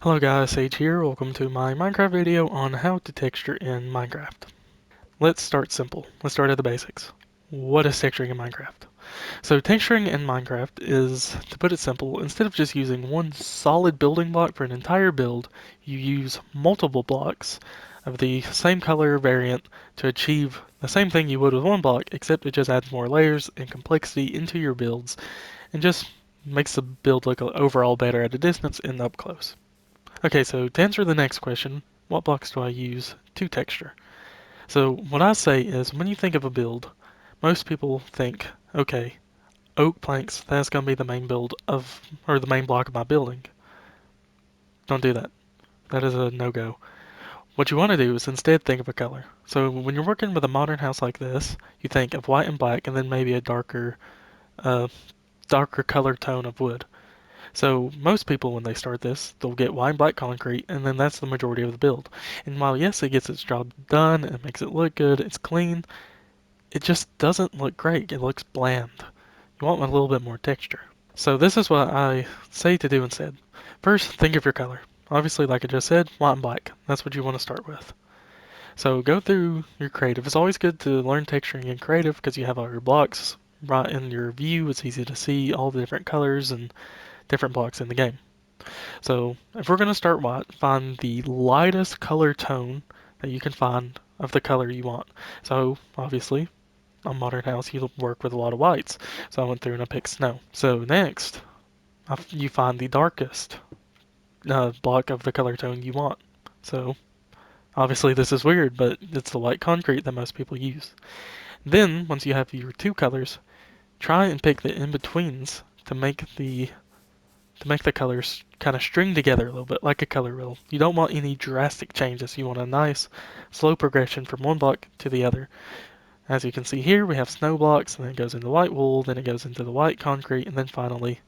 Hello guys, Sage here. Welcome to my Minecraft video on how to texture in Minecraft. Let's start simple. Let's start at the basics. What is texturing in Minecraft? So texturing in Minecraft is, to put it simple, instead of just using one solid building block for an entire build, you use multiple blocks of the same color variant to achieve the same thing you would with one block, except it just adds more layers and complexity into your builds and just makes the build look overall better at a distance and up close. Okay, so to answer the next question, what blocks do I use to texture? So what I say is when you think of a build, most people think, okay, oak planks, that's going to be the main build of, or the main block of my building. Don't do that. That is a no-go. What you want to do is instead think of a color. So when you're working with a modern house like this, you think of white and black and then maybe a uh, darker color tone of wood. So most people, when they start this, they'll get white and black concrete, and then that's the majority of the build. And while yes, it gets its job done, it makes it look good, it's clean, it just doesn't look great. It looks bland. You want a little bit more texture. So this is what I say to do instead. First, think of your color. Obviously, like I just said, white and black. That's what you want to start with. So go through your creative. It's always good to learn texturing in creative because you have all your blocks right in your view. It's easy to see all the different colors and different blocks in the game. So if we're going to start white, find the lightest color tone that you can find of the color you want. So obviously, on Modern House, you'll work with a lot of whites. So I went through and I picked snow. So next, you find the darkest block of the color tone you want. So obviously this is weird, but it's the white concrete that most people use. Then, once you have your two colors, try and pick the in-betweens to make the colors kind of string together a little bit like a color wheel. You don't want any drastic changes. You want a nice slow progression from one block to the other. As you can see here, we have snow blocks, and then it goes into white wool, then it goes into the white concrete, and then finally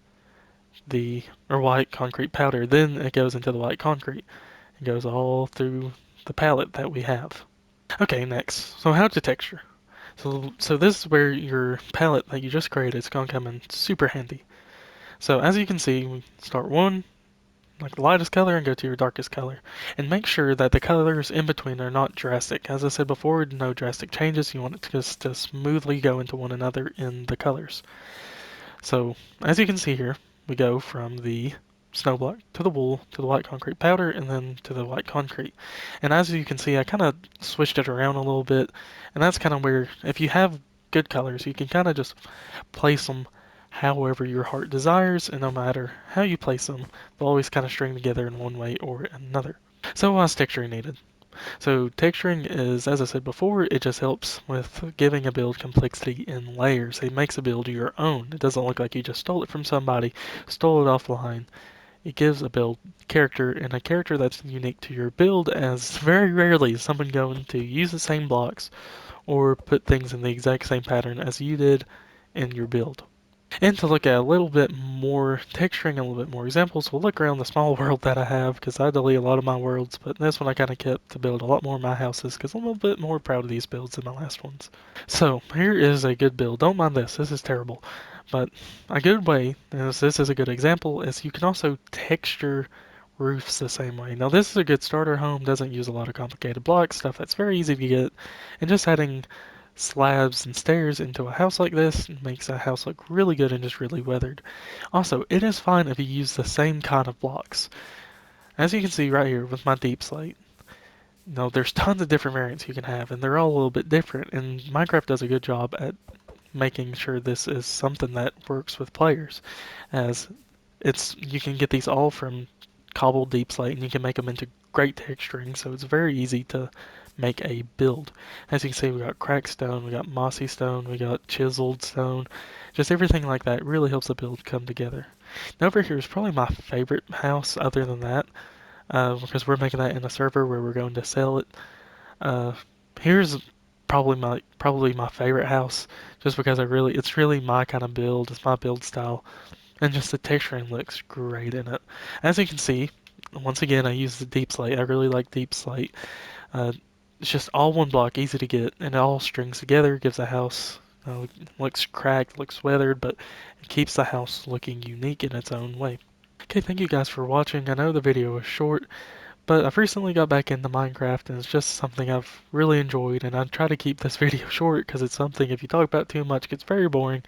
or white concrete powder, then it goes into the white concrete. It goes all through the palette that we have. Okay, next. So how to texture. So this is where your palette that you just created is going to come in super handy. So as you can see, we start one, like the lightest color, and go to your darkest color. And make sure that the colors in between are not drastic. As I said before, no drastic changes. You want it to smoothly go into one another in the colors. So as you can see here, we go from the snow block to the wool to the white concrete powder and then to the white concrete. And as you can see, I kind of switched it around a little bit, and that's kind of where if you have good colors, you can kind of just place them however your heart desires, and no matter how you place them, they'll always kind of string together in one way or another. So why is texturing needed? So texturing is, as I said before, it just helps with giving a build complexity in layers. It makes a build your own. It doesn't look like you just stole it from somebody, stole it offline. It gives a build character, and a character that's unique to your build, as very rarely is someone going to use the same blocks or put things in the exact same pattern as you did in your build. And to look at a little bit more texturing, a little bit more examples, we'll look around the small world that I have because I delete a lot of my worlds, but this one I kind of kept to build a lot more of my houses because I'm a little bit more proud of these builds than my last ones. So here is a good build. Don't mind this. This is terrible. But a good way, and this is a good example, is you can also texture roofs the same way. Now this is a good starter home, doesn't use a lot of complicated blocks, stuff that's very easy to get, and just adding slabs and stairs into a house like this makes a house look really good and just really weathered. Also, it is fine if you use the same kind of blocks. As you can see right here with my deep slate, there's tons of different variants you can have, and they're all a little bit different, and Minecraft does a good job at making sure this is something that works with players, as you can get these all from cobbled deep slate, and you can make them into great texturing, so it's very easy to make a build. As you can see, we got cracked stone, we got mossy stone, we got chiseled stone, just everything like that really helps the build come together. Now over here is probably my favorite house other than that, because we're making that in a server where we're going to sell it. Uh, Here's probably my favorite house, just because it's really my kind of build, it's my build style, and just the texturing looks great in it. As you can see, once again, I use the deep slate. I really like deep slate. Uh, it's just all one block, easy to get, and it all strings together, gives the house, looks cracked, looks weathered, but it keeps the house looking unique in its own way. Okay, thank you guys for watching. I know the video was short, but I've recently got back into Minecraft and it's just something I've really enjoyed, and I try to keep this video short because it's something, if you talk about too much, it gets very boring,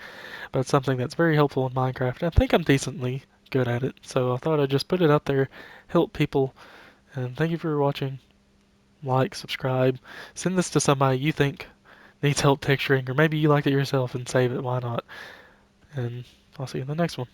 but it's something that's very helpful in Minecraft, and I think I'm decently good at it. So I thought I'd just put it out there, help people, and thank you for watching. Like, subscribe, send this to somebody you think needs help texturing, or maybe you liked it yourself and save it, why not? And I'll see you in the next one.